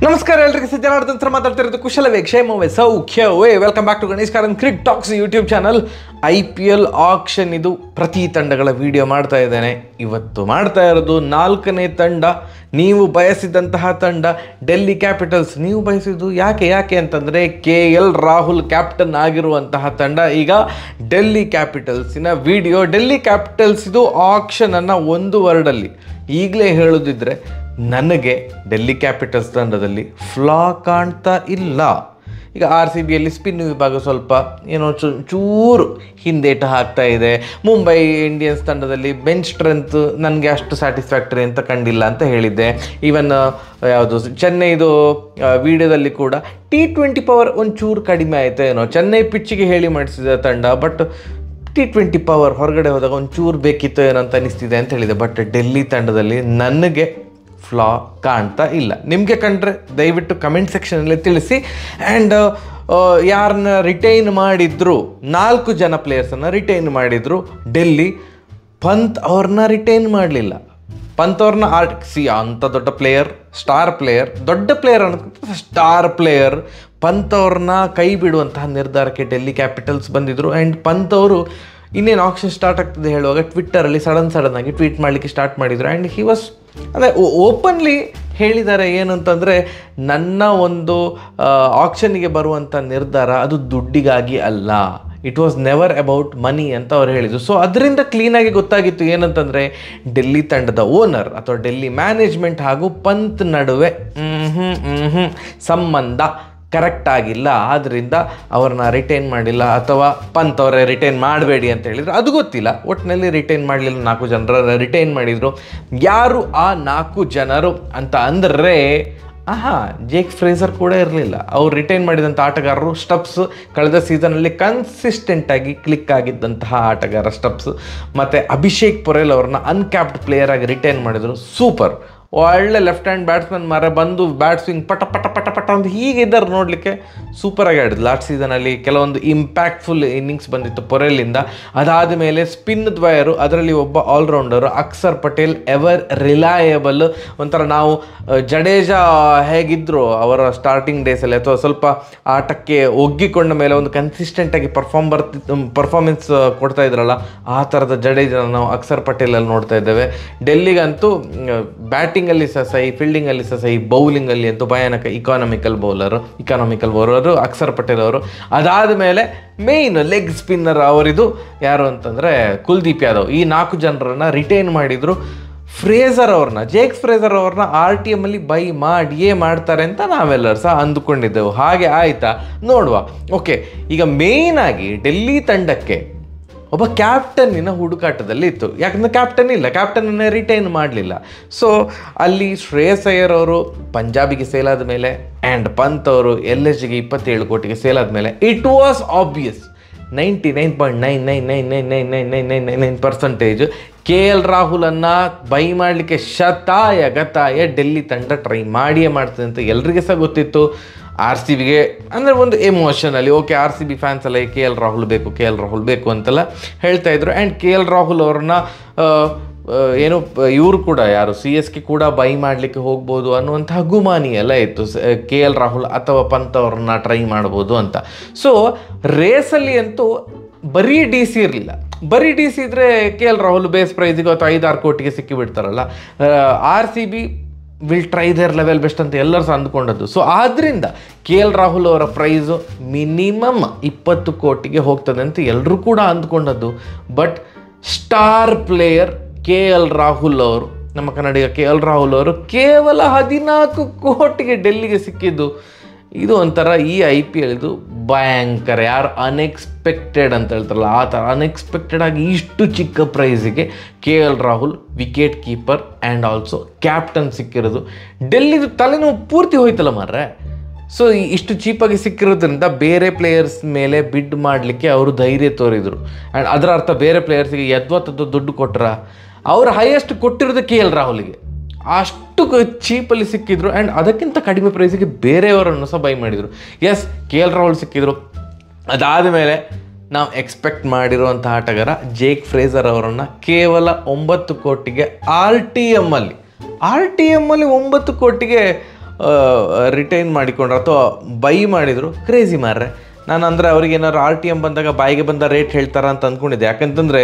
ನಮಸ್ಕಾರ ಎಲ್ಲರಿಗೂ ಜನಾರ್ದನ್ ಸರ್ ಮಾತಾಡ್ತಿರೋದು ಕುಶಲವೇ ಕ್ಷೇಮವೇ ಸೌಖ್ಯವೇ welcome back to Ganesh Karan crick talks YouTube channel. IPL auction ಇದು ಪ್ರತಿ ತಂಡಗಳ ವಿಡಿಯೋ ಮಾಡ್ತಾ ಇದ್ದೇನೆ. ಇವತ್ತು ಮಾಡ್ತಾ ಇರೋದು 4ನೇ ತಂಡ, ನೀವು ಬಯಸಿದಂತಹ ತಂಡ ಡೆಲ್ಲಿ ಕ್ಯಾಪಿಟಲ್ಸ್. ನೀವು ಬಯಸಿದ್ದು ಯಾಕೆ ಅಂತಂದರೆ KL ರಾಹುಲ್ ಕ್ಯಾಪ್ಟನ್ ಆಗಿರುವಂತಹ ತಂಡ ಈಗ ಡೆಲ್ಲಿ ಕ್ಯಾಪಿಟಲ್ಸಿನ ವಿಡಿಯೋ. ಡೆಲ್ಲಿ ಕ್ಯಾಪಿಟಲ್ಸ್ ಇದು ಆಕ್ಷನನ್ನು ಒಂದು ವರ್ಡಲ್ಲಿ ಈಗಲೇ ಹೇಳೋದಿದ್ರೆ ನನಗೆ ಡೆಲ್ಲಿ ಕ್ಯಾಪಿಟಲ್ಸ್ ತಂಡದಲ್ಲಿ ಫ್ಲಾ ಕಾಣ್ತಾ ಇಲ್ಲ. ಈಗ RCBಯಲ್ಲಿ ಸ್ಪಿನ್ ವಿಭಾಗ ಸ್ವಲ್ಪ ಏನೋ ಚೂರು ಹಿಂದೇಟು ಹಾಕ್ತಾ ಇದೆ. ಮುಂಬೈ ಇಂಡಿಯನ್ಸ್ ತಂಡದಲ್ಲಿ ಬೆಂಚ್ ಸ್ಟ್ರೆಂತ್ ನನಗೆ ಅಷ್ಟು ಸ್ಯಾಟಿಸ್ಫ್ಯಾಕ್ಟರಿ ಅಂತ ಕಂಡಿಲ್ಲ ಅಂತ ಹೇಳಿದ್ದೆ. ಈವನ್ ಯಾವುದು ಚೆನ್ನೈದು ವಿಡಿಯೋದಲ್ಲಿ ಕೂಡ T20 ಪವರ್ ಒಂಚೂರು ಕಡಿಮೆ ಆಯಿತು ಏನೋ. ಚೆನ್ನೈ ಪಿಚ್ಚಿಗೆ ಹೇಳಿ ಮಾಡಿಸಿದ ತಂಡ, ಬಟ್ T20 ಪವರ್ ಹೊರಗಡೆ ಹೋದಾಗ ಒಂಚೂರು ಬೇಕಿತ್ತು ಏನೋ ಅಂತ ಅನಿಸ್ತಿದೆ ಅಂತ ಹೇಳಿದೆ. ಬಟ್ ಡೆಲ್ಲಿ ತಂಡದಲ್ಲಿ ನನಗೆ ಫ್ಲಾ ಕಾಣ್ತಾ ಇಲ್ಲ. ನಿಮಗೆ ಕಂಡ್ರೆ ದಯವಿಟ್ಟು ಕಮೆಂಟ್ ಸೆಕ್ಷನಲ್ಲಿ ತಿಳಿಸಿ. ಆ್ಯಂಡ್ ಯಾರನ್ನ ರಿಟೈನ್ ಮಾಡಿದ್ರು, 4 ಜನ ಪ್ಲೇಯರ್ಸನ್ನು ರಿಟೈನ್ ಮಾಡಿದ್ರು ಡೆಲ್ಲಿ. ಪಂತ್ ಅವ್ರನ್ನ ರಿಟೈನ್ ಮಾಡಲಿಲ್ಲ. ಪಂತ್ ಅವ್ರನ್ನ ಅಂಥ ದೊಡ್ಡ ಪ್ಲೇಯರ್, ಸ್ಟಾರ್ ಪ್ಲೇಯರ್, ದೊಡ್ಡ ಪ್ಲೇಯರ್ ಅನ್ನೋದಕ್ಕಿಂತ ಸ್ಟಾರ್ ಪ್ಲೇಯರ್ ಪಂತ್ ಅವ್ರನ್ನ ಕೈ ಬಿಡುವಂತಹ ನಿರ್ಧಾರಕ್ಕೆ ಡೆಲ್ಲಿ ಕ್ಯಾಪಿಟಲ್ಸ್ ಬಂದಿದ್ದರು. ಆ್ಯಂಡ್ ಪಂತ್ ಅವರು ಇನ್ನೇನು ಆಕ್ಷನ್ ಸ್ಟಾರ್ಟ್ ಆಗ್ತದೆ ಹೇಳುವಾಗ ಟ್ವಿಟ್ಟರಲ್ಲಿ ಸಡನ್ ಆಗಿ ಟ್ವೀಟ್ ಮಾಡಲಿಕ್ಕೆ ಸ್ಟಾರ್ಟ್ ಮಾಡಿದರು. ಆ್ಯಂಡ್ ಹಿ ವಾಸ್ ಅಂದರೆ ಓಪನ್ಲಿ ಹೇಳಿದ್ದಾರೆ ಏನು ಅಂತಂದರೆ, ನನ್ನ ಒಂದು ಆಕ್ಷನ್ನಿಗೆ ಬರುವಂಥ ನಿರ್ಧಾರ ಅದು ದುಡ್ಡಿಗಾಗಿ ಅಲ್ಲ, it was never about money ಅಂತ ಅವ್ರು ಹೇಳಿದರು. ಸೊ ಅದರಿಂದ ಕ್ಲೀನಾಗಿ ಗೊತ್ತಾಗಿತ್ತು ಏನಂತಂದರೆ ಡೆಲ್ಲಿ ತಂಡದ ಓನರ್ ಅಥವಾ ಡೆಲ್ಲಿ ಮ್ಯಾನೇಜ್ಮೆಂಟ್ ಹಾಗೂ ಪಂತ್ ನಡುವೆ ಸಂಬಂಧ ಕರೆಕ್ಟ್ ಆಗಿಲ್ಲ. ಆದ್ದರಿಂದ ಅವ್ರನ್ನ ರಿಟೈನ್ ಮಾಡಿಲ್ಲ, ಅಥವಾ ಪಂತ್ ಅವರೇ ರಿಟೈನ್ ಮಾಡಬೇಡಿ ಅಂತ ಹೇಳಿದರು. ಅದು ಗೊತ್ತಿಲ್ಲ. ಒಟ್ಟಿನಲ್ಲಿ ರಿಟೈನ್ ಮಾಡಲಿಲ್ಲ, 4 ಜನರ ರಿಟೈನ್ ಮಾಡಿದರು. ಯಾರು ಆ 4 ಜನರು ಅಂತ ಅಂದರೆ ಜೇಕ್ ಫ್ರೇಜರ್ ಕೂಡ ಇರಲಿಲ್ಲ. ಅವ್ರು ರಿಟೈನ್ ಮಾಡಿದಂಥ ಆಟಗಾರರು ಸ್ಟಬ್ಸ್, ಕಳೆದ ಸೀಸನಲ್ಲಿ ಕನ್ಸಿಸ್ಟೆಂಟಾಗಿ ಕ್ಲಿಕ್ ಆಗಿದ್ದಂತಹ ಆಟಗಾರ ಸ್ಟಬ್ಸ್. ಮತ್ತು ಅಭಿಷೇಕ್ ಪೊರೆಲ್ ಅವ್ರನ್ನ ಅನ್ಕ್ಯಾಪ್ಡ್ ಪ್ಲೇಯರ್ ಆಗಿ ರಿಟೈನ್ ಮಾಡಿದರು. ಸೂಪರ್, ಒಳ್ಳೆ ಲೆಫ್ಟ್ ಹ್ಯಾಂಡ್ ಬ್ಯಾಟ್ಸ್ಮನ್ ಬಂದು ಬ್ಯಾಟ್ ಸ್ವಿಂಗ್ ಪಟ ಅಂತ ಹೀಗಿದ್ದಾರೆ ನೋಡಲಿಕ್ಕೆ. ಸೂಪರಾಗಿ ಆಡಿದ್ರು. ಲಾಸ್ಟ್ ಸೀಸನಲ್ಲಿ ಕೆಲವೊಂದು ಇಂಪ್ಯಾಕ್ಟ್ಫುಲ್ ಇನ್ನಿಂಗ್ಸ್ ಬಂದಿತ್ತು ಪೊರೆಲಿಂದ. ಅದಾದ ಮೇಲೆ ಸ್ಪಿನ್ ದ್ವಯರು, ಅದರಲ್ಲಿ ಒಬ್ಬ all-rounder Akshar Patel, ever reliable. ಒಂಥರ ನಾವು ಜಡೇಜಾ ಹೇಗಿದ್ರು ಅವರ ಸ್ಟಾರ್ಟಿಂಗ್ ಡೇಸಲ್ಲಿ, ಅಥವಾ ಸ್ವಲ್ಪ ಆಟಕ್ಕೆ ಒಗ್ಗಿಕೊಂಡ ಮೇಲೆ ಒಂದು ಕನ್ಸಿಸ್ಟೆಂಟಾಗಿ ಪರ್ಫಾರ್ಮೆನ್ಸ್ ಕೊಡ್ತಾ ಇದ್ರಲ್ಲ, ಆ ಥರದ ಜಡೇಜಾ ನಾವು ಅಕ್ಷರ್ ಪಟೇಲಲ್ಲಿ ನೋಡ್ತಾ ಇದ್ದೇವೆ. ಡೆಲ್ಲಿಗಂತೂ ಬ್ಯಾಟಿಂಗಲ್ಲಿ ಸಹಿ, ಫೀಲ್ಡಿಂಗಲ್ಲಿ ಸಹಿ, ಬೌಲಿಂಗಲ್ಲಿ ಅಂತೂ ಭಯಾನಕ ಇಕಾನಮಿಕಲ್ ಬೌಲರು ಅಕ್ಷರ್ ಪಟೇಲ್ ಅವರು. ಅದಾದ ಮೇಲೆ ಮೇಯ್ನ್ ಲೆಗ್ ಸ್ಪಿನ್ನರ್ ಅವರಿದು ಯಾರು ಅಂತಂದರೆ ಕುಲ್ದೀಪ್ ಯಾದವ್. ಈ 4 ಜನರನ್ನು ರಿಟೈನ್ ಮಾಡಿದರು. ಜೇಕ್ ಫ್ರೇಜರ್ ಅವ್ರನ್ನ RTM ಅಲ್ಲಿ ಬೈ ಮಾಡಿಯೇ ಮಾಡ್ತಾರೆ ಅಂತ ನಾವೆಲ್ಲರೂ ಸಹ ಅಂದುಕೊಂಡಿದ್ದೆವು. ಹಾಗೆ ಆಯಿತಾ ನೋಡುವ. ಓಕೆ, ಈಗ ಮೇಯ್ನಾಗಿ ಡೆಲ್ಲಿ ತಂಡಕ್ಕೆ ಒಬ್ಬ ಕ್ಯಾಪ್ಟನ್ನಿನ ಹುಡುಕಾಟದಲ್ಲಿ ಇತ್ತು. ಯಾಕಂದರೆ ಕ್ಯಾಪ್ಟನನ್ನು ರಿಟೈನ್ ಮಾಡಲಿಲ್ಲ. ಸೊ ಅಲ್ಲಿ ಶ್ರೇಯಸ್ ಅಯ್ಯರ್ ಅವರು ಪಂಜಾಬಿಗೆ ಸೇಲಾದ ಮೇಲೆ, ಆ್ಯಂಡ್ ಪಂತ್ ಅವರು LSGಗೆ 27 ಕೋಟಿಗೆ ಸೇಲಾದ ಮೇಲೆ ಇಟ್ ವಾಸ್ ಆಬ್ವಿಯಸ್ 99.9999999% KL ರಾಹುಲನ್ನು ಬೈ ಮಾಡಲಿಕ್ಕೆ ಗತಾಯ ಡೆಲ್ಲಿ ತಂಡ ಟ್ರೈ ಮಾಡಿಯೇ ಮಾಡ್ತದೆ ಅಂತ ಎಲ್ರಿಗೆ ಸಹ ಗೊತ್ತಿತ್ತು. RCBಗೆ ಅಂದರೆ ಒಂದು ಎಮೋಷನಲ್ಲಿ ಓಕೆ, RCB ಫ್ಯಾನ್ಸ್ ಎಲ್ಲ KL ರಾಹುಲ್ ಬೇಕು ಅಂತೆಲ್ಲ ಹೇಳ್ತಾ ಇದ್ರು. ಆ್ಯಂಡ್ KL ರಾಹುಲ್ ಅವ್ರನ್ನ ಏನು ಇವರು ಕೂಡ ಯಾರು CSK ಕೂಡ ಬೈ ಮಾಡಲಿಕ್ಕೆ ಹೋಗ್ಬೋದು ಅನ್ನುವಂತಹ ಗುಮಾನಿ ಎಲ್ಲ ಇತ್ತು. KL ರಾಹುಲ್ ಅಥವಾ ಪಂತ್ ಅವ್ರನ್ನ ಟ್ರೈ ಮಾಡ್ಬೋದು ಅಂತ. ಸೊ ರೇಸಲ್ಲಿ ಅಂತೂ ಬರೀ DC ಇರಲಿಲ್ಲ. ಬರೀ DC ಇದ್ದರೆ KL ರಾಹುಲ್ ಬೇಸ್ ಪ್ರೈಸಿಗೆ ಅಥವಾ 5-6 ಕೋಟಿಗೆ ಸಿಕ್ಕಿಬಿಡ್ತಾರಲ್ಲ. RCB will try their level best ಅಂತ ಎಲ್ಲರೂ ಸಹ ಅಂದ್ಕೊಂಡದ್ದು. ಸೊ ಆದ್ದರಿಂದ KL ರಾಹುಲ್ ಅವರ ಪ್ರೈಸು ಮಿನಿಮಮ್ 20 ಕೋಟಿಗೆ ಹೋಗ್ತದೆ ಅಂತ ಎಲ್ಲರೂ ಕೂಡ ಅಂದ್ಕೊಂಡದ್ದು. But star player KL Rahul ಅವರು, ನಮ್ಮ ಕನ್ನಡಿಗ KL ರಾಹುಲ್ ಅವರು ಕೇವಲ 14 ಕೋಟಿಗೆ ಡೆಲ್ಲಿಗೆ ಸಿಕ್ಕಿದ್ದು. ಇದು ಒಂಥರ ಈ IPLದು ಭಯಂಕರ, ಯಾರು ಅನ್ಎಕ್ಸ್ಪೆಕ್ಟೆಡ್ ಅಂತ ಹೇಳ್ತಾರಲ್ಲ ಆ ಥರ ಅನ್ಎಕ್ಸ್ಪೆಕ್ಟೆಡ್ ಆಗಿ ಇಷ್ಟು ಚಿಕ್ಕ ಪ್ರೈಸಿಗೆ KL Rahul wicket keeper and also captain ಸಿಕ್ಕಿರೋದು. ಡೆಲ್ಲಿದು ತಲೆನೋವು ಪೂರ್ತಿ ಹೋಯ್ತಲ್ಲ ಮಾರ್ರೆ. ಸೊ ಇಷ್ಟು ಚೀಪಾಗಿ ಸಿಕ್ಕಿರೋದ್ರಿಂದ ಬೇರೆ ಪ್ಲೇಯರ್ಸ್ ಮೇಲೆ ಬಿಡ್ ಮಾಡಲಿಕ್ಕೆ ಅವರು ಧೈರ್ಯ ತೋರಿದರು. ಆ್ಯಂಡ್ ಅದರ ಅರ್ಥ ಬೇರೆ ಪ್ಲೇಯರ್ಸಿಗೆ ಯದ್ವತ್ತದ್ದು ದುಡ್ಡು ಕೊಟ್ಟರ, ಅವರು ಹೈಯೆಸ್ಟ್ ಕೊಟ್ಟಿರೋದು KL ರಾಹುಲ್ಗೆ. ಅಷ್ಟು ಚೀಪಲ್ಲಿ ಸಿಕ್ಕಿದ್ರು. ಆ್ಯಂಡ್ ಅದಕ್ಕಿಂತ ಕಡಿಮೆ ಪ್ರೈಸಿಗೆ ಬೇರೆಯವರನ್ನು ಸಹ ಬೈ ಮಾಡಿದರು. ಎಸ್, KL ರಾಹುಲ್ ಸಿಕ್ಕಿದ್ರು. ಅದಾದ ಮೇಲೆ ನಾವು ಎಕ್ಸ್ಪೆಕ್ಟ್ ಮಾಡಿರುವಂಥ ಆಟಗಾರ ಜೇಕ್ ಫ್ರೇಜರ್ ಅವರನ್ನು ಕೇವಲ 9 ಕೋಟಿಗೆ RTM ಅಲ್ಲಿ 9 ಕೋಟಿಗೆ ರಿಟೈನ್ ಮಾಡಿಕೊಂಡ್ರು ಅಥವಾ ಬೈ ಮಾಡಿದರು. ಕ್ರೇಜಿ ಮಾರ್ರೆ. ನಾನು ಅಂದರೆ ಅವ್ರಿಗೆ ಏನಾದ್ರು RTM ಬಂದಾಗ ಬಾಯಿಗೆ ಬಂದ ರೇಟ್ ಹೇಳ್ತಾರ ಅಂತ ಅಂದ್ಕೊಂಡಿದ್ದೆ. ಯಾಕಂತಂದರೆ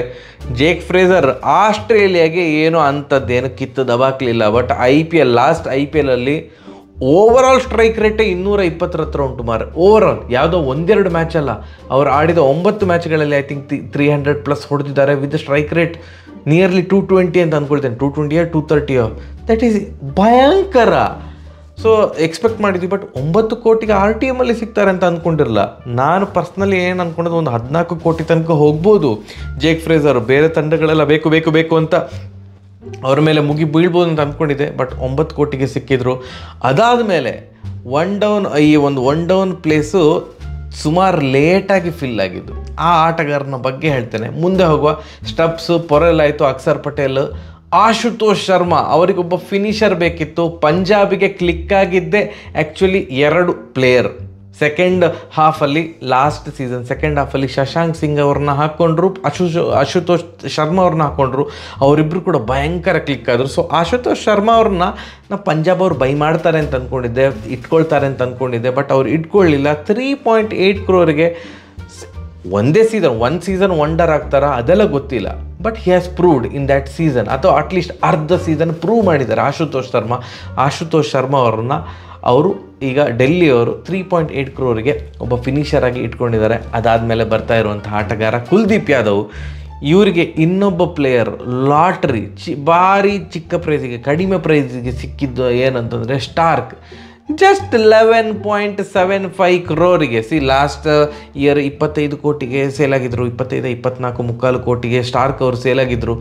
ಜೇಕ್ ಫ್ರೇಜರ್ ಆಸ್ಟ್ರೇಲಿಯಾಗೆ ಏನೋ ಅಂಥದ್ದೇನು ಕಿತ್ತು ದಬಾಕ್ಲಿಲ್ಲ. ಬಟ್ ಲಾಸ್ಟ್ IPL ಅಲ್ಲಿ ಓವರಾಲ್ ಸ್ಟ್ರೈಕ್ ರೇಟೇ 220 ಹತ್ರ ಉಂಟು ಮಾರೆ. ಓವರಾಲ್ ಯಾವುದೋ 1-2 ಮ್ಯಾಚ್ ಅಲ್ಲ, ಅವ್ರು ಆಡಿದ 9 ಮ್ಯಾಚ್ಗಳಲ್ಲಿ ಐ ಥಿಂಕ್ 300+ ಹೊಡೆದಿದ್ದಾರೆ ವಿತ್ ಸ್ಟ್ರೈಕ್ ರೇಟ್ ನಿಯರ್ಲಿ 220 ಅಂತ ಅಂದ್ಕೊಳ್ತೇನೆ. 220 230 ದಟ್ ಈಸ್ ಭಯಂಕರ. ಸೊ ಎಕ್ಸ್ಪೆಕ್ಟ್ ಮಾಡಿದ್ವಿ, ಬಟ್ 9 ಕೋಟಿಗೆ RTM ಅಲ್ಲಿ ಸಿಗ್ತಾರೆ ಅಂತ ಅಂದ್ಕೊಂಡಿರಲ್ಲ. ನಾನು ಪರ್ಸ್ನಲಿ ಏನು ಅಂದ್ಕೊಂಡಿದ್ದು, ಒಂದು 14 ಕೋಟಿ ತನಕ ಹೋಗ್ಬೋದು ಜೇಕ್ ಫ್ರೇಜರ್. ಬೇರೆ ತಂಡಗಳೆಲ್ಲ ಬೇಕು ಬೇಕು ಬೇಕು ಅಂತ ಅವ್ರ ಮೇಲೆ ಮುಗಿ ಬೀಳ್ಬೋದು ಅಂತ ಅಂದ್ಕೊಂಡಿದ್ದೆ, ಬಟ್ 9 ಕೋಟಿಗೆ ಸಿಕ್ಕಿದ್ರು. ಅದಾದಮೇಲೆ ಒನ್ ಡೌನ್ ಪ್ಲೇಸು ಸುಮಾರು ಲೇಟಾಗಿ ಫಿಲ್ ಆಗಿದ್ದು. ಆ ಆಟಗಾರನ ಬಗ್ಗೆ ಹೇಳ್ತೇನೆ, ಮುಂದೆ ಹೋಗುವ. ಸ್ಟಬ್ಸು, ಪೊರೆಲ್ ಆಯಿತು, ಅಕ್ಷರ್ ಪಟೇಲ್, ಆಶುತೋಷ್ ಶರ್ಮಾ, ಅವರಿಗೊಬ್ಬ ಫಿನಿಷರ್ ಬೇಕಿತ್ತು. ಪಂಜಾಬಿಗೆ ಕ್ಲಿಕ್ ಆಗಿದ್ದೆ ಆ್ಯಕ್ಚುಲಿ 2 ಪ್ಲೇಯರ್. ಸೆಕೆಂಡ್ ಹಾಫಲ್ಲಿ ಲಾಸ್ಟ್ ಸೀಸನ್ ಸೆಕೆಂಡ್ ಹಾಫಲ್ಲಿ ಶಶಾಂಕ್ ಸಿಂಗ್ ಅವ್ರನ್ನ ಹಾಕ್ಕೊಂಡ್ರು, ಆಶುತೋಷ್ ಶರ್ಮಾ ಅವ್ರನ್ನ ಹಾಕ್ಕೊಂಡ್ರು. ಅವರಿಬ್ಬರು ಕೂಡ ಭಯಂಕರ ಕ್ಲಿಕ್ ಆದರು. ಸೊ ಆಶುತೋಷ್ ಶರ್ಮಾ ಅವ್ರನ್ನ ಪಂಜಾಬ್ ಅವ್ರು ಬೈ ಮಾಡ್ತಾರೆ ಅಂತ ಅಂದ್ಕೊಂಡಿದ್ದೆ, ಇಟ್ಕೊಳ್ತಾರೆ ಅಂತ ಅಂದ್ಕೊಂಡಿದ್ದೆ, ಬಟ್ ಅವ್ರು ಇಟ್ಕೊಳ್ಳಿಲ್ಲ. 3.8 crore ಒಂದೇ ಸೀಸನ್ ವಂಡರ್ ಆಗ್ತಾರ ಅದೆಲ್ಲ ಗೊತ್ತಿಲ್ಲ. But he has proved in that season, ಅಥವಾ ಅಟ್ಲೀಸ್ಟ್ ಅರ್ಧ ಸೀಸನ್ ಪ್ರೂವ್ ಮಾಡಿದ್ದಾರೆ ಆಶುತೋಷ್ ಶರ್ಮಾ ಅವ್ರನ್ನ. ಅವರು ಈಗ ಡೆಲ್ಲಿಯವರು 3.8 crore ಒಬ್ಬ ಫಿನಿಷರ್ ಆಗಿ ಇಟ್ಕೊಂಡಿದ್ದಾರೆ. ಅದಾದಮೇಲೆ ಬರ್ತಾ ಇರುವಂಥ ಆಟಗಾರ ಕುಲ್ದೀಪ್ ಯಾದವ್. ಇವರಿಗೆ ಇನ್ನೊಬ್ಬ ಪ್ಲೇಯರ್ ಲಾಟ್ರಿ ಭಾರಿ ಚಿಕ್ಕ ಪ್ರೈಸಿಗೆ, ಕಡಿಮೆ ಪ್ರೈಸಿಗೆ ಸಿಕ್ಕಿದ್ದು ಏನಂತಂದರೆ Starc. Just 11.75 crore. Last year 25 ಕೋಟಿಗೆ ಸೇಲ್ ಆಗಿದ್ರು, 24 ಕೋಟಿಗೆ ಸ್ಟಾರ್ಕ್ ಅವರು ಸೇಲ್ ಆಗಿದ್ರು.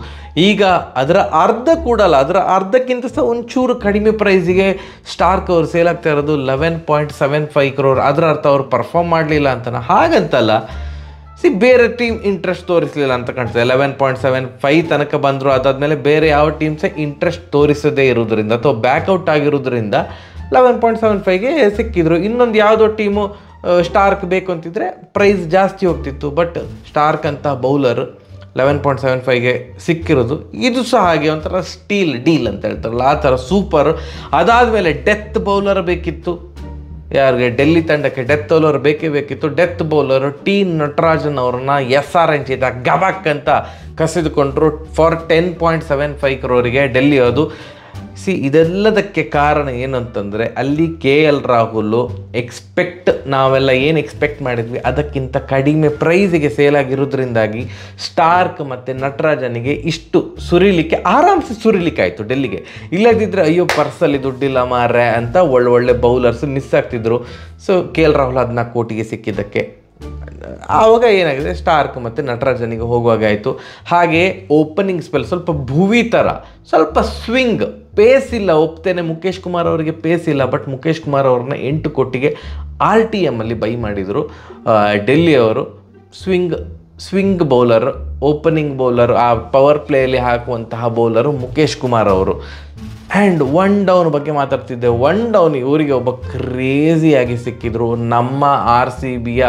ಈಗ ಅದರ ಅರ್ಧ ಕೂಡ ಅಲ್ಲ, ಅದರ ಅರ್ಧಕ್ಕಿಂತ ಸಹ ಒಂಚೂರು ಕಡಿಮೆ ಪ್ರೈಸಿಗೆ ಸ್ಟಾರ್ಕ್ ಅವರು ಸೇಲ್ ಆಗ್ತಾ ಇರೋದು 11.75 crore. ಅದರ ಅರ್ಥ ಅವರು ಪರ್ಫಾರ್ಮ್ ಮಾಡಲಿಲ್ಲ ಅಂತನ, ಹಾಗಂತಲ್ಲ. ಬೇರೆ ಟೀಮ್ ಇಂಟ್ರೆಸ್ಟ್ ತೋರಿಸಲಿಲ್ಲ ಅಂತ ಕಾಣ್ತದೆ. 11.75 ತನಕ ಬಂದರು. ಅದಾದಮೇಲೆ ಬೇರೆ ಯಾವ ಟೀಮ್ ಸಹ ಇಂಟ್ರೆಸ್ಟ್ ತೋರಿಸದೇ ಇರೋದ್ರಿಂದ ಅಥವಾ ಬ್ಯಾಕ್ಔಟ್ ಆಗಿರೋದ್ರಿಂದ 11.75ಗೆ ಸಿಕ್ಕಿದ್ರು. ಇನ್ನೊಂದು ಯಾವುದೋ ಟೀಮು ಸ್ಟಾರ್ಕ್ ಬೇಕು ಅಂತಿದ್ರೆ ಪ್ರೈಸ್ ಜಾಸ್ತಿ ಹೋಗ್ತಿತ್ತು. ಬಟ್ ಸ್ಟಾರ್ಕ್ ಅಂತ ಬೌಲರ್ 11.75ಗೆ ಸಿಕ್ಕಿರೋದು ಇದು ಸಹ ಹಾಗೆ ಒಂಥರ ಸ್ಟೀಲ್ ಡೀಲ್ ಅಂತ ಹೇಳ್ತಾರಲ್ಲ, ಆ ಥರ ಸೂಪರ್. ಅದಾದಮೇಲೆ ಡೆತ್ ಬೌಲರ್ ಬೇಕಿತ್ತು. ಯಾರಿಗೆ? ಡೆಲ್ಲಿ ತಂಡಕ್ಕೆ ಡೆತ್ ಬೌಲರ್ ಬೇಕಿತ್ತು. ಡೆತ್ ಬೌಲರ್ ಟಿ ನಟರಾಜನ್ ಅವ್ರನ್ನ SRH ಗಬಕ್ ಅಂತ ಕಸಿದುಕೊಂಡ್ರು ಫಾರ್ 10.75 crore ಡೆಲ್ಲಿ. ಅದು ಇದೆಲ್ಲದಕ್ಕೆ ಕಾರಣ ಏನಂತಂದರೆ ಅಲ್ಲಿ KL ರಾಹುಲ್ ನಾವೆಲ್ಲ ಏನು ಎಕ್ಸ್ಪೆಕ್ಟ್ ಮಾಡಿದ್ವಿ ಅದಕ್ಕಿಂತ ಕಡಿಮೆ ಪ್ರೈಸಿಗೆ ಸೇಲ್ ಆಗಿರೋದ್ರಿಂದಾಗಿ ಸ್ಟಾರ್ಕ್ ಮತ್ತು ನಟರಾಜನಿಗೆ ಇಷ್ಟು ಆರಾಮ್ಸೆ ಸುರಿಲಿಕ್ಕೆ ಆಯಿತು ಡೆಲ್ಲಿಗೆ. ಇಲ್ಲದಿದ್ದರೆ ಅಯ್ಯೋ ಪರ್ಸಲ್ಲಿ ದುಡ್ಡಿಲ್ಲ ಮಾರ್ರೆ ಅಂತ ಒಳ್ಳೆ ಬೌಲರ್ಸ್ ಮಿಸ್ ಆಗ್ತಿದ್ರು. ಸೊ KL ರಾಹುಲ್ 14 ಕೋಟಿಗೆ ಸಿಕ್ಕಿದ್ದಕ್ಕೆ ಆವಾಗ ಏನಾಗಿದೆ, ಸ್ಟಾರ್ಕ್ ಮತ್ತು ನಟರಾಜನಿಗೆ ಹೋಗುವಾಗ ಆಯಿತು. ಹಾಗೆ ಓಪನಿಂಗ್ ಸ್ಪೆಲ್ ಸ್ವಲ್ಪ ಭುವಿ ಥರ, ಸ್ವಲ್ಪ ಸ್ವಿಂಗ್, ಪೇಸ್ ಇಲ್ಲ. ಒಪ್ತೇನೆ, ಮುಖೇಶ್ ಕುಮಾರ್ ಅವರಿಗೆ ಪೇಸ್ ಇಲ್ಲ. ಬಟ್ ಮುಖೇಶ್ ಕುಮಾರ್ ಅವ್ರನ್ನ 8 ಕೋಟಿಗೆ RTM ಅಲ್ಲಿ ಬೈ ಮಾಡಿದರು ಡೆಲ್ಲಿಯವರು. ಸ್ವಿಂಗ್ ಬೌಲರ್, ಓಪನಿಂಗ್ ಬೌಲರ್, ಆ ಪವರ್ ಪ್ಲೇಯಲ್ಲಿ ಹಾಕುವಂತಹ ಬೌಲರು ಮುಖೇಶ್ ಕುಮಾರ್ ಅವರು. ಆ್ಯಂಡ್ ಒನ್ ಡೌನ್ ಬಗ್ಗೆ ಮಾತಾಡ್ತಿದ್ದೆ. ಒನ್ ಡೌನ್ ಇವರಿಗೆ ಒಬ್ಬ ಕ್ರೇಜಿಯಾಗಿ ಸಿಕ್ಕಿದ್ರು, ನಮ್ಮ RCBಯ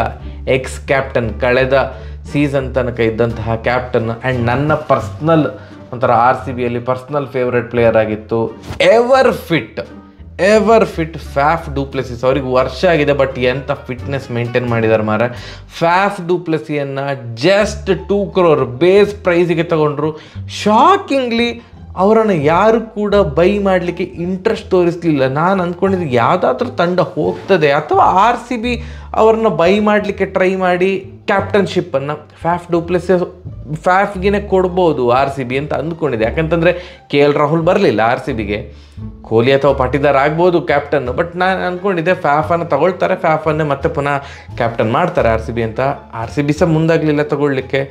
ಎಕ್ಸ್ ಕ್ಯಾಪ್ಟನ್, ಕಳೆದ ಸೀಸನ್ ತನಕ ಇದ್ದಂತಹ ಕ್ಯಾಪ್ಟನ್ ಆ್ಯಂಡ್ ನನ್ನ ಪರ್ಸ್ನಲ್ ಒಂಥರ RCBಯಲ್ಲಿ ಪರ್ಸ್ನಲ್ ಫೇವ್ರೆಟ್ ಪ್ಲೇಯರ್ ಆಗಿತ್ತು. Ever fit ಫ್ಯಾಫ್ du Plessis. ಅವ್ರಿಗೆ ವರ್ಷ ಆಗಿದೆ, ಬಟ್ ಎಂಥ ಫಿಟ್ನೆಸ್ ಮೇಂಟೈನ್ ಮಾಡಿದ್ದಾರೆ ಮಾರ. ಫ್ಯಾಫ್ ಡು ಪ್ಲೆಸಿಯನ್ನು ಜಸ್ಟ್ 2 crore ಬೇಸ್ ಪ್ರೈಸಿಗೆ ತಗೊಂಡ್ರು. ಶಾಕಿಂಗ್ಲಿ ಅವರನ್ನು ಯಾರು ಕೂಡ ಬೈ ಮಾಡಲಿಕ್ಕೆ ಇಂಟ್ರೆಸ್ಟ್ ತೋರಿಸಲಿಲ್ಲ. ನಾನು ಅಂದ್ಕೊಂಡಿದ್ದು ಯಾವುದಾದ್ರೂ ತಂಡ ಹೋಗ್ತದೆ ಅಥವಾ RCB ಅವ್ರನ್ನ ಬೈ ಮಾಡಲಿಕ್ಕೆ ಟ್ರೈ ಮಾಡಿ ಕ್ಯಾಪ್ಟನ್ಶಿಪ್ಪನ್ನು ಫ್ಯಾಫ್ಗೆ ಕೊಡ್ಬೋದು RCB ಅಂತ ಅಂದ್ಕೊಂಡಿದ್ದೆ. ಯಾಕಂತಂದರೆ KL ರಾಹುಲ್ ಬರಲಿಲ್ಲ RCBಗೆ, ಕೊಹ್ಲಿ ಅಥವಾ ಪಾಟೀದಾರ್ ಆಗ್ಬೋದು ಕ್ಯಾಪ್ಟನ್. ಬಟ್ ನಾನು ಅಂದ್ಕೊಂಡಿದ್ದೆ ಫ್ಯಾಫನ್ನು ತಗೊಳ್ತಾರೆ, ಫ್ಯಾಫನ್ನೇ ಮತ್ತೆ ಪುನಃ ಕ್ಯಾಪ್ಟನ್ ಮಾಡ್ತಾರೆ RCB ಅಂತ. RCB ಸಹ ಮುಂದಾಗಲಿಲ್ಲ ತಗೊಳ್ಳಿಕ್ಕೆ.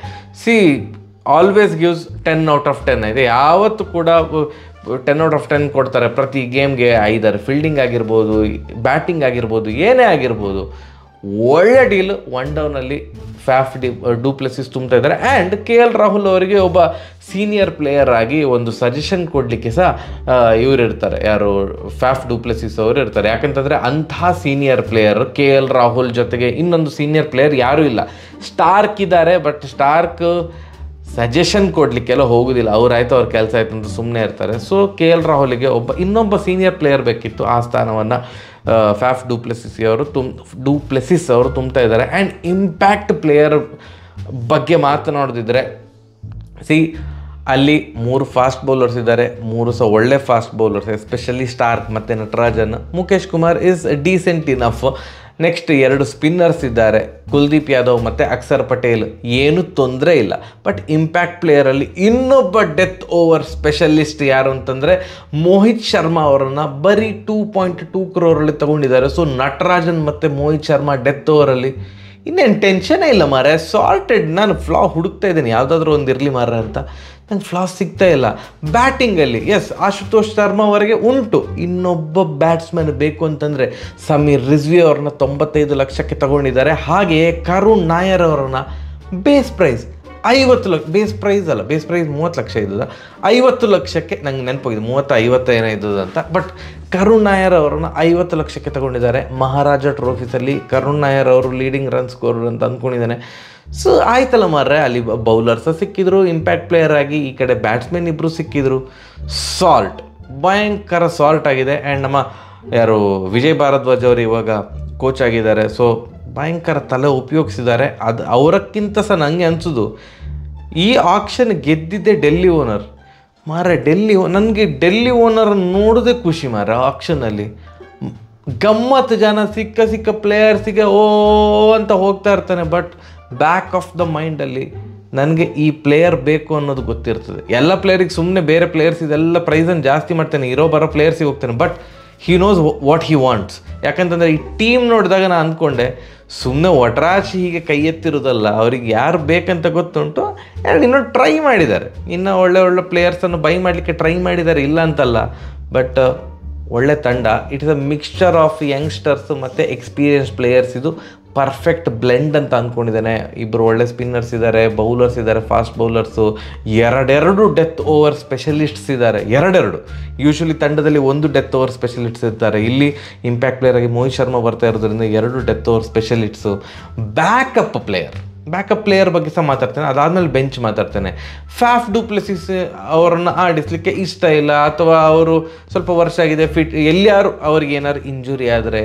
ಆಲ್ವೇಸ್ ಗಿವ್ಸ್ 10 out of 10 ಇದೆ. ಯಾವತ್ತು ಕೂಡ 10 out of 10 ಕೊಡ್ತಾರೆ ಪ್ರತಿ ಗೇಮ್ಗೆ. ಐದರ್ ಫೀಲ್ಡಿಂಗ್ ಆಗಿರ್ಬೋದು, ಬ್ಯಾಟಿಂಗ್ ಆಗಿರ್ಬೋದು, ಏನೇ ಆಗಿರ್ಬೋದು. ಒಳ್ಳೆ ಡೀಲ್. ಒನ್ ಡೌನಲ್ಲಿ ಫ್ಯಾಫ್ ಡು ಪ್ಲೆಸಿಸ್ ತುಂಬ್ತಾ ಇದ್ದಾರೆ. ಆ್ಯಂಡ್ KL ರಾಹುಲ್ ಅವರಿಗೆ ಒಬ್ಬ ಸೀನಿಯರ್ ಪ್ಲೇಯರ್ ಆಗಿ ಒಂದು ಸಜೆಷನ್ ಕೊಡಲಿಕ್ಕೆ ಸಹ ಇವರಿರ್ತಾರೆ, ಯಾರು ಫ್ಯಾಫ್ ಡು ಪ್ಲೆಸಿಸ್ ಅವರು ಇರ್ತಾರೆ. ಯಾಕಂತಂದರೆ ಅಂತಹ ಸೀನಿಯರ್ ಪ್ಲೇಯರ್ KL ರಾಹುಲ್ ಜೊತೆಗೆ ಇನ್ನೊಂದು ಸೀನಿಯರ್ ಪ್ಲೇಯರ್ ಯಾರೂ ಇಲ್ಲ. ಸ್ಟಾರ್ಕ್ ಇದ್ದಾರೆ, ಬಟ್ ಸ್ಟಾರ್ಕ್ ಸಜೆಷನ್ ಕೊಡಲಿಕ್ಕೆಲ್ಲ ಹೋಗೋದಿಲ್ಲ, ಅವ್ರಾಯ್ತು ಅವ್ರ ಕೆಲಸ ಆಯ್ತು ಅಂತ ಸುಮ್ಮನೆ ಇರ್ತಾರೆ. ಸೊ KL ರಾಹುಲ್ಗೆ ಇನ್ನೊಬ್ಬ ಸೀನಿಯರ್ ಪ್ಲೇಯರ್ ಬೇಕಿತ್ತು, ಆ ಸ್ಥಾನವನ್ನು ಫ್ಯಾಫ್ ಡುಪ್ಲೆಸಿಸ್ ಅವರು ತುಂಬ್ತಾ ಇದ್ದಾರೆ. ಆ್ಯಂಡ್ ಇಂಪ್ಯಾಕ್ಟ್ ಪ್ಲೇಯರ್ ಬಗ್ಗೆ ಮಾತನಾಡೋದಿದ್ರೆ ಅಲ್ಲಿ 3 ಫಾಸ್ಟ್ ಬೌಲರ್ಸ್ ಇದ್ದಾರೆ, 3 ಸಹ ಒಳ್ಳೆ ಫಾಸ್ಟ್ ಬೌಲರ್ಸ್, ಎಸ್ಪೆಷಲಿ ಸ್ಟಾರ್ಕ್ ಮತ್ತು Natarajan. Mukesh Kumar is decent enough. Next 2 spinners ಇದ್ದಾರೆ, ಕುಲ್ದೀಪ್ ಯಾದವ್ ಮತ್ತು ಅಕ್ಷರ್ ಪಟೇಲ್. ಏನು ತೊಂದರೆ ಇಲ್ಲ. ಬಟ್ ಇಂಪ್ಯಾಕ್ಟ್ ಪ್ಲೇಯರಲ್ಲಿ ಇನ್ನೊಬ್ಬ ಡೆತ್ ಓವರ್ ಸ್ಪೆಷಲಿಸ್ಟ್ ಯಾರು ಅಂತಂದರೆ ಮೋಹಿತ್ ಶರ್ಮಾ ಅವರನ್ನು ಬರೀ 2.2 crore ತಗೊಂಡಿದ್ದಾರೆ. ಸೊ ನಟರಾಜನ್ ಮತ್ತು ಮೋಹಿತ್ ಶರ್ಮಾ ಡೆತ್ ಓವರಲ್ಲಿ ಇನ್ನೇನು ಟೆನ್ಷನೇ ಇಲ್ಲ ಮಾರೆ, ಸಾರ್ಟೆಡ್. ನಾನು ಫ್ಲಾ ಹುಡುಕ್ತಾ ಇದ್ದೀನಿ, ಯಾವುದಾದ್ರೂ ಒಂದು ಇರಲಿ ಮಾರ ಅಂತ, ನಂಗೆ ಫ್ಲಾ ಸಿಗ್ತಾ ಇಲ್ಲ. ಬ್ಯಾಟಿಂಗಲ್ಲಿ ಆಶುತೋಷ್ ಶರ್ಮಾ ಅವರಿಗೆ ಉಂಟು. ಇನ್ನೊಬ್ಬ ಬ್ಯಾಟ್ಸ್ಮನ್ ಬೇಕು ಅಂತಂದರೆ ಸಮೀರ್ ರಿಜ್ವಿ ಅವ್ರನ್ನ 95 ಲಕ್ಷಕ್ಕೆ ತಗೊಂಡಿದ್ದಾರೆ. ಹಾಗೆಯೇ ಕರುಣ್ ನಾಯರ್ ಅವರನ್ನು base price 50 lakh, base price 30 lakh ಇದ್ದದ, 50 ಲಕ್ಷಕ್ಕೆ ನಂಗೆ ನೆನಪೋಗಿದೆ, 30-50 ಏನೋ ಇದ್ದದ ಅಂತ. ಬಟ್ ಕರುಣ್ ನಾಯರ್ ಅವರನ್ನು 50 ಲಕ್ಷಕ್ಕೆ ತಗೊಂಡಿದ್ದಾರೆ. ಮಹಾರಾಜ ಟ್ರೋಫೀಸಲ್ಲಿ ಕರುಣ್ ನಾಯರ್ ಅವರು ಲೀಡಿಂಗ್ ರನ್ ಸ್ಕೋರರ್ ಅಂತ ಅಂದ್ಕೊಂಡಿದ್ದಾನೆ. ಸೊ ಆಯ್ತಲ್ಲ ಮಾರ್ರೆ, ಅಲ್ಲಿ ಬೌಲರ್ಸ್ ಸಿಕ್ಕಿದ್ರು ಇಂಪ್ಯಾಕ್ಟ್ ಪ್ಲೇಯರ್ ಆಗಿ, ಈ ಕಡೆ ಬ್ಯಾಟ್ಸ್ಮನ್ ಇಬ್ಬರು ಸಿಕ್ಕಿದ್ರು. ಭಯಂಕರ ಸಾಲ್ಟ್ ಆಗಿದೆ. ಆ್ಯಂಡ್ ನಮ್ಮ ವಿಜಯ್ ಭಾರದ್ವಾಜ್ ಅವರು ಇವಾಗ ಕೋಚ್ ಆಗಿದ್ದಾರೆ. ಸೊ ಭಯಂಕರ ತಲೆ ಉಪಯೋಗಿಸಿದ್ದಾರೆ. ಅದು ಅವರಕ್ಕಿಂತ ಸಹ ನನಗೆ ಅನಿಸೋದು ಈ ಆಕ್ಷನ್ ಗೆದ್ದಿದ್ದೆ ಡೆಲ್ಲಿ ಓನರ್ ಮಾರೆ. ನನಗೆ ಡೆಲ್ಲಿ ಓನರ್ ನೋಡೋದೇ ಖುಷಿ ಮಾರೆ. ಆಕ್ಷನಲ್ಲಿ ಗಮ್ಮತ್ತು, ಜನ ಸಿಕ್ಕ ಪ್ಲೇಯರ್ಸಿಗೆ ಅಂತ ಹೋಗ್ತಾ ಇರ್ತಾನೆ. ಬಟ್ ಬ್ಯಾಕ್ ಆಫ್ ದ ಮೈಂಡಲ್ಲಿ ನನಗೆ ಈ ಪ್ಲೇಯರ್ ಬೇಕು ಅನ್ನೋದು ಗೊತ್ತಿರ್ತದೆ. ಎಲ್ಲ ಪ್ಲೇಯರಿಗೆ ಸುಮ್ಮನೆ ಬೇರೆ ಪ್ಲೇಯರ್ಸ್ ಇದೆಲ್ಲ ಪ್ರೈಸನ್ನು ಜಾಸ್ತಿ ಮಾಡ್ತಾನೆ, ಬರೋ ಪ್ಲೇಯರ್ಸಿಗೆ ಹೋಗ್ತಾನೆ. But he knows what he wants. ಯಾಕಂತಂದರೆ ಈ ಟೀಮ್ ನೋಡಿದಾಗ ನಾನು ಅಂದ್ಕೊಂಡೆ ಸುಮ್ಮನೆ ಒಟ್ರಾಶಿ ಹೀಗೆ ಕೈ ಎತ್ತಿರೋದಲ್ಲ, ಅವ್ರಿಗೆ ಯಾರು ಬೇಕಂತ ಗೊತ್ತುಂಟು. ಇನ್ನೂ ಟ್ರೈ ಮಾಡಿದ್ದಾರೆ, ಇನ್ನೂ ಒಳ್ಳೆ ಪ್ಲೇಯರ್ಸನ್ನು ಬೈ ಮಾಡಲಿಕ್ಕೆ ಟ್ರೈ ಮಾಡಿದ್ದಾರೆ, ಇಲ್ಲ ಅಂತಲ್ಲ. ಬಟ್ ಒಳ್ಳೆ ತಂಡ. It is a mixture of youngsters ಮತ್ತು ಎಕ್ಸ್ಪೀರಿಯನ್ಸ್ ಪ್ಲೇಯರ್ಸ್. ಇದು ಪರ್ಫೆಕ್ಟ್ ಬ್ಲೆಂಡ್ ಅಂತ ಅಂದ್ಕೊಂಡಿದ್ದಾನೆ. ಇಬ್ಬರು ಒಳ್ಳೆ ಸ್ಪಿನ್ನರ್ಸ್ ಇದ್ದಾರೆ, ಬೌಲರ್ಸ್ ಇದ್ದಾರೆ, fast bowlers, 2 death over specialists ಇದ್ದಾರೆ. 2 ಯೂಶ್ವಲಿ ತಂಡದಲ್ಲಿ 1 ಡೆತ್ ಓವರ್ ಸ್ಪೆಷಲಿಸ್ಟ್ಸ್ ಇರ್ತಾರೆ. ಇಲ್ಲಿ ಇಂಪ್ಯಾಕ್ಟ್ ಪ್ಲೇಯರ್ ಆಗಿ ಮೋಹಿತ್ ಶರ್ಮಾ ಬರ್ತಾ ಇರೋದ್ರಿಂದ 2 ಡೆತ್ ಓವರ್ ಸ್ಪೆಷಲಿಸ್ಟ್ಸು. ಬ್ಯಾಕಪ್ ಪ್ಲೇಯರ್ ಬಗ್ಗೆ ಸಹ ಮಾತಾಡ್ತೇನೆ, ಅದಾದಮೇಲೆ ಬೆಂಚ್ ಮಾತಾಡ್ತೇನೆ. ಫ್ಯಾಫ್ ಡುಪ್ಲೆಸಿಸ್ ಅವರನ್ನು ಆಡಿಸಲಿಕ್ಕೆ ಇಷ್ಟ ಇಲ್ಲ, ಅಥವಾ ಅವರು ಸ್ವಲ್ಪ ವರ್ಷ ಆಗಿದೆ ಫಿಟ್, ಎಲ್ಲಿಯಾರು ಅವ್ರಿಗೆ ಏನಾದ್ರು ಇಂಜುರಿ ಆದರೆ,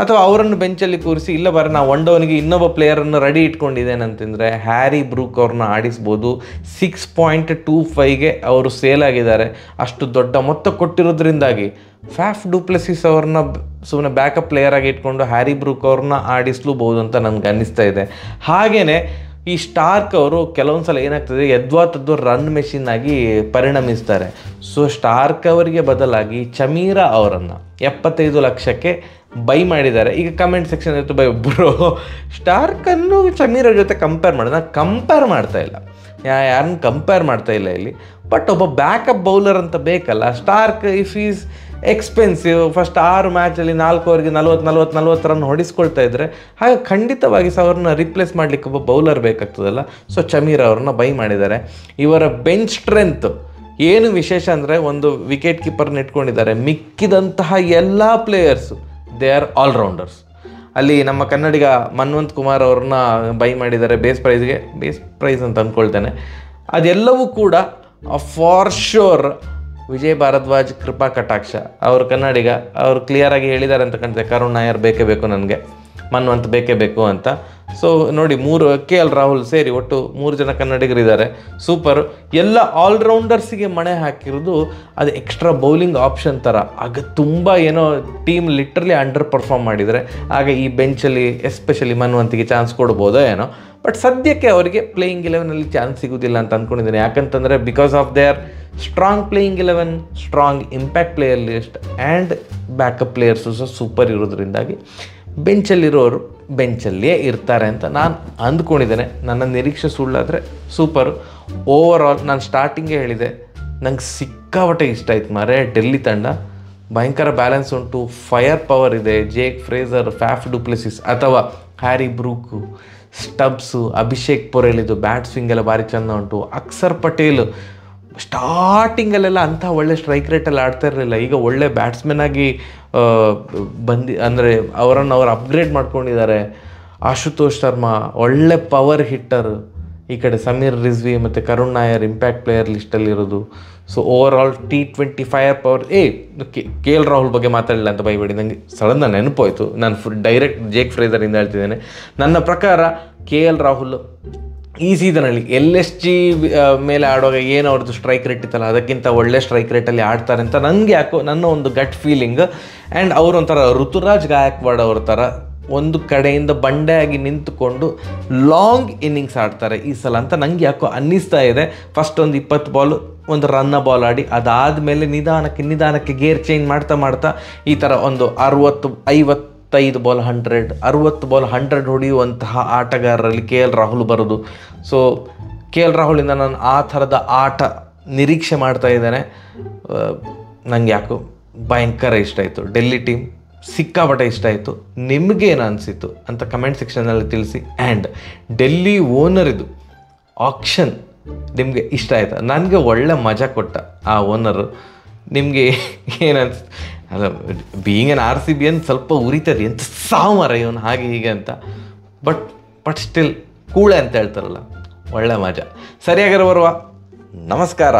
ಅಥವಾ ಅವರನ್ನು ಬೆಂಚಲ್ಲಿ ಕೂರಿಸಿ ಇಲ್ಲ ಬರ ನಾವು ಒನ್ ಇನ್ನೊಬ್ಬ ಪ್ಲೇಯರನ್ನು ರೆಡಿ ಇಟ್ಕೊಂಡಿದ್ದೇನೆ ಅಂತಂದರೆ ಹ್ಯಾರಿ ಬ್ರೂಕ್ ಅವ್ರನ್ನ ಆಡಿಸ್ಬೋದು. 6.25ಗೆ ಅವರು ಸೇಲ್ ಆಗಿದ್ದಾರೆ. ಅಷ್ಟು ದೊಡ್ಡ ಮೊತ್ತ ಕೊಟ್ಟಿರೋದ್ರಿಂದಾಗಿ ಫ್ಯಾಫ್ ಡುಪ್ಲೆಸಿಸ್ ಅವ್ರನ್ನ ಸುಮ್ಮನೆ ಬ್ಯಾಕಪ್ ಪ್ಲೇಯರ್ ಆಗಿ ಇಟ್ಕೊಂಡು ಹ್ಯಾರಿ ಬ್ರೂಕ್ ಅವ್ರನ್ನ ಆಡಿಸ್ಲೂಬಹುದು ಅಂತ ನನಗೆ ಅನ್ನಿಸ್ತಾ ಇದೆ. ಹಾಗೆಯೇ ಈ ಸ್ಟಾರ್ಕ್ ಅವರು ಕೆಲವೊಂದು ಸಲ ಏನಾಗ್ತದೆ, ಯದ್ವಾತದ್ದು ರನ್ ಮೆಷಿನ್ ಆಗಿ ಪರಿಣಮಿಸ್ತಾರೆ. ಸೊ ಸ್ಟಾರ್ಕ್ ಅವರಿಗೆ ಬದಲಾಗಿ ಚಮೀರಾ ಅವರನ್ನು 75 ಲಕ್ಷಕ್ಕೆ ಬೈ ಮಾಡಿದ್ದಾರೆ. ಈಗ ಕಮೆಂಟ್ ಸೆಕ್ಷನ್ ಇತ್ತು, ಬೈ ಬ್ರೋ ಸ್ಟಾರ್ಕನ್ನು ಚಮೀರಾ ಜೊತೆ ಕಂಪೇರ್ ಮಾಡೋದು, ನಾನು ಕಂಪೇರ್ ಮಾಡ್ತಾ ಇಲ್ಲ, ಯಾರನ್ನು ಕಂಪೇರ್ ಮಾಡ್ತಾ ಇಲ್ಲ ಇಲ್ಲಿ. ಬಟ್ ಒಬ್ಬ ಬ್ಯಾಕಪ್ ಬೌಲರ್ ಅಂತ ಬೇಕಲ್ಲ. Starc if is expensive, first 6 ಮ್ಯಾಚಲ್ಲಿ 4 ಓವರ್ಗೆ 40 ರನ್ ಹೊಡಿಸ್ಕೊಳ್ತಾ ಇದ್ದರೆ, ಹಾಗೆ ಖಂಡಿತವಾಗಿ ಅವ್ರನ್ನ ರಿಪ್ಲೇಸ್ ಮಾಡಲಿಕ್ಕೆ ಒಬ್ಬ ಬೌಲರ್ ಬೇಕಾಗ್ತದಲ್ಲ. ಸೊ ಚಮೀರಾ ಅವ್ರನ್ನ ಬೈ ಮಾಡಿದ್ದಾರೆ. ಇವರ ಬೆಂಚ್ ಸ್ಟ್ರೆಂತ್ ಏನು ವಿಶೇಷ ಅಂದರೆ, ಒಂದು ವಿಕೆಟ್ ಕೀಪರ್ನ ಇಟ್ಕೊಂಡಿದ್ದಾರೆ, ಮಿಕ್ಕಿದಂತಹ ಎಲ್ಲ ಪ್ಲೇಯರ್ಸು ದೇ ಆರ್ ಆಲ್ರೌಂಡರ್ಸ್. ಅಲ್ಲಿ ನಮ್ಮ ಕನ್ನಡಿಗ ಮನ್ವಂತ್ ಕುಮಾರ್ ಅವ್ರನ್ನ ಬೈ ಮಾಡಿದ್ದಾರೆ ಬೇಸ್ ಪ್ರೈಸ್ ಅಂತ ಅಂದ್ಕೊಳ್ತೇನೆ. ಅದೆಲ್ಲವೂ ಕೂಡ ಫಾರ್ ಶೋರ್ ವಿಜಯ್ ಭಾರದ್ವಾಜ್ ಕೃಪಾ ಕಟಾಕ್ಷ. ಅವರು ಕನ್ನಡಿಗ, ಅವರು ಕ್ಲಿಯರಾಗಿ ಹೇಳಿದ್ದಾರೆ ಅಂತ ಕಾಣ್ತದೆ, ಕರುಣ್ ನಾಯರ್ ಬೇಕೇ ಬೇಕು ನನಗೆ, ಮನ್ವಂತ್ ಬೇಕೇ ಬೇಕು ಅಂತ. ಸೊ ನೋಡಿ, 3 KL ರಾಹುಲ್ ಸೇರಿ ಒಟ್ಟು 3 ಜನ ಕನ್ನಡಿಗರಿದ್ದಾರೆ. ಸೂಪರ್. ಎಲ್ಲ ಆಲ್ರೌಂಡರ್ಸಿಗೆ ಮಣೆ ಹಾಕಿರೋದು ಅದು ಎಕ್ಸ್ಟ್ರಾ ಬೌಲಿಂಗ್ ಆಪ್ಷನ್ ಥರ. ಆಗ ತುಂಬ ಏನೋ ಟೀಮ್ ಲಿಟ್ರಲಿ ಅಂಡರ್ ಪರ್ಫಾರ್ಮ್ ಮಾಡಿದರೆ ಆಗ ಈ ಬೆಂಚಲ್ಲಿ ಎಸ್ಪೆಷಲಿ ಮನ್ವಂತಿಗೆ ಚಾನ್ಸ್ ಕೊಡ್ಬೋದೋ ಏನೋ. ಬಟ್ ಸದ್ಯಕ್ಕೆ ಅವರಿಗೆ ಪ್ಲೇಯಿಂಗ್ 11ನಲ್ಲಿ ಚಾನ್ಸ್ ಸಿಗೋದಿಲ್ಲ ಅಂತ ಅಂದ್ಕೊಂಡಿದ್ದೀನಿ. ಯಾಕಂತಂದರೆ because of their strong playing 11, strong impact player list and backup players ಸಹ ಸೂಪರ್ ಇರೋದ್ರಿಂದಾಗಿ ಬೆಂಚಲ್ಲಿರೋರು ಬೆಂಚಲ್ಲಿಯೇ ಇರ್ತಾರೆ ಅಂತ ನಾನು ಅಂದ್ಕೊಂಡಿದ್ದೇನೆ. ನನ್ನ ನಿರೀಕ್ಷೆ ಸುಳ್ಳಾದರೆ ಸೂಪರು. ಓವರ್ ಆಲ್ ನಾನು ಸ್ಟಾರ್ಟಿಂಗೇ ಹೇಳಿದೆ, ನಂಗೆ ಸಿಕ್ಕಾಪಟ್ಟೆ ಇಷ್ಟ ಆಯ್ತು ಮಾರೆ. ಡೆಲ್ಲಿ ತಂಡ ಭಯಂಕರ ಬ್ಯಾಲೆನ್ಸ್ ಉಂಟು, ಫೈರ್ ಪವರ್ ಇದೆ. ಜೇಕ್ ಫ್ರೇಜರ್, ಫ್ಯಾಫ್ ಡುಪ್ಲೆಸಿಸ್ ಅಥವಾ ಹ್ಯಾರಿ ಬ್ರೂಕು, ಸ್ಟಬ್ಸು, ಅಭಿಷೇಕ್ ಪೊರೇಲಿದು ಬ್ಯಾಟ್ ಸ್ವಿಂಗ್ ಎಲ್ಲ ಭಾರಿ ಚೆಂದ ಉಂಟು. ಅಕ್ಷರ್ ಪಟೇಲ್ ಸ್ಟಾರ್ಟಿಂಗಲ್ಲೆಲ್ಲ ಅಂಥ ಒಳ್ಳೆ ಸ್ಟ್ರೈಕ್ ರೇಟಲ್ಲಿ ಆಡ್ತಾ ಇರಲಿಲ್ಲ, ಈಗ ಒಳ್ಳೆ ಬ್ಯಾಟ್ಸ್ಮನ್ ಆಗಿ ಅಂದರೆ ಅವರನ್ನು ಅಪ್ಗ್ರೇಡ್ ಮಾಡ್ಕೊಂಡಿದ್ದಾರೆ. ಆಶುತೋಷ್ ಶರ್ಮಾ ಒಳ್ಳೆ ಪವರ್ ಹಿಟ್ಟರ್. ಈ ಕಡೆ ಸಮೀರ್ ರಿಜ್ವಿ ಮತ್ತು ಕರುಣ್ ನಾಯರ್ ಇಂಪ್ಯಾಕ್ಟ್ ಪ್ಲೇಯರ್ ಲಿಸ್ಟಲ್ಲಿರೋದು. So overall T20 firepower. K L Rahul ಬಗ್ಗೆ ಮಾತಾಡಲಿಲ್ಲ ಅಂತ ಬೈಬೇಡಿ, ನನಗೆ ಸಡನ್ನ ನೆನಪೋಯ್ತು. ನಾನು ಡೈರೆಕ್ಟ್ ಜೇಕ್ ಫ್ರೇಜರಿಂದ ಹೇಳ್ತಿದ್ದೇನೆ. ನನ್ನ ಪ್ರಕಾರ ಕೆ ಎಲ್ ರಾಹುಲ್ ಈ ಸೀಸನಲ್ಲಿ LSG ಮೇಲೆ ಆಡುವಾಗ ಏನು ಅವ್ರದ್ದು ಸ್ಟ್ರೈಕ್ ರೇಟ್ ಇತ್ತಲ್ಲ ಅದಕ್ಕಿಂತ ಒಳ್ಳೆ ಸ್ಟ್ರೈಕ್ ರೇಟಲ್ಲಿ ಆಡ್ತಾರೆ ಅಂತ ನನಗೆ ಯಾಕೋ ನನ್ನ ಒಂದು ಗಟ್ ಫೀಲಿಂಗ್. ಆ್ಯಂಡ್ ಅವರೊಂಥರ ಋತುರಾಜ್ ಗಾಯಕ್ವಾಡ್ ಅವ್ರ ಥರ ಒಂದು ಕಡೆಯಿಂದ ಬಂಡೆಯಾಗಿ ನಿಂತುಕೊಂಡು ಲಾಂಗ್ ಇನ್ನಿಂಗ್ಸ್ ಆಡ್ತಾರೆ ಈ ಸಲ ಅಂತ ನಂಗೆ ಯಾಕೋ ಅನ್ನಿಸ್ತಾ ಇದೆ. ಫಸ್ಟ್ ಒಂದು 20 ಬಾಲು ಒಂದು ರನ್ನ ಬಾಲ್ ಆಡಿ ಅದಾದಮೇಲೆ ನಿಧಾನಕ್ಕೆ ಗೇರ್ ಚೇಂಜ್ ಮಾಡ್ತಾ ಈ ಥರ ಒಂದು 55 ಬಾಲ್ 100, 60 ಬಾಲ್ 100 ಹೊಡೆಯುವಂತಹ ಆಟಗಾರರಲ್ಲಿ ಕೆ ಎಲ್ ರಾಹುಲ್ ಬರೋದು. ಸೊ ಕೆ ಎಲ್ ರಾಹುಲಿಂದ ನಾನು ಆ ಥರದ ಆಟ ನಿರೀಕ್ಷೆ ಮಾಡ್ತಾ ಇದ್ದೇನೆ. ನನಗೆ ಯಾಕೋ ಭಯಂಕರ ಇಷ್ಟ ಆಯಿತು. ಡೆಲ್ಲಿ ಟೀಮ್ ಸಿಕ್ಕಾಪಟ್ಟೆ ಇಷ್ಟ ಆಯಿತು. ನಿಮಗೇನು ಅನಿಸಿತು ಅಂತ ಕಮೆಂಟ್ ಸೆಕ್ಷನಲ್ಲಿ ತಿಳಿಸಿ. ಆ್ಯಂಡ್ ಡೆಲ್ಲಿ ಓನರಿದು ಆಕ್ಷನ್ ನಿಮಗೆ ಇಷ್ಟ ಆಯಿತಾ? ನನಗೆ ಒಳ್ಳೆ ಮಜಾ ಕೊಟ್ಟ ಆ ಓನರು. ನಿಮಗೆ ಏನನ್ಸ್ತು? ಅಲ್ಲ, ಬೀಯಿಂಗ್ ಎನ್ RCB ಅಂತ ಸ್ವಲ್ಪ ಉರಿತದೆ, ಎಂತ ಸಾಮರ ಇವನು ಹಾಗೆ ಹೀಗೆ ಅಂತ. ಬಟ್ ಸ್ಟಿಲ್ ಕೂಳೆ ಅಂತ ಹೇಳ್ತಾರಲ್ಲ, ಒಳ್ಳೆ ಮಜಾ. ಸರಿಯಾಗಿರೋ ಬರುವ. ನಮಸ್ಕಾರ.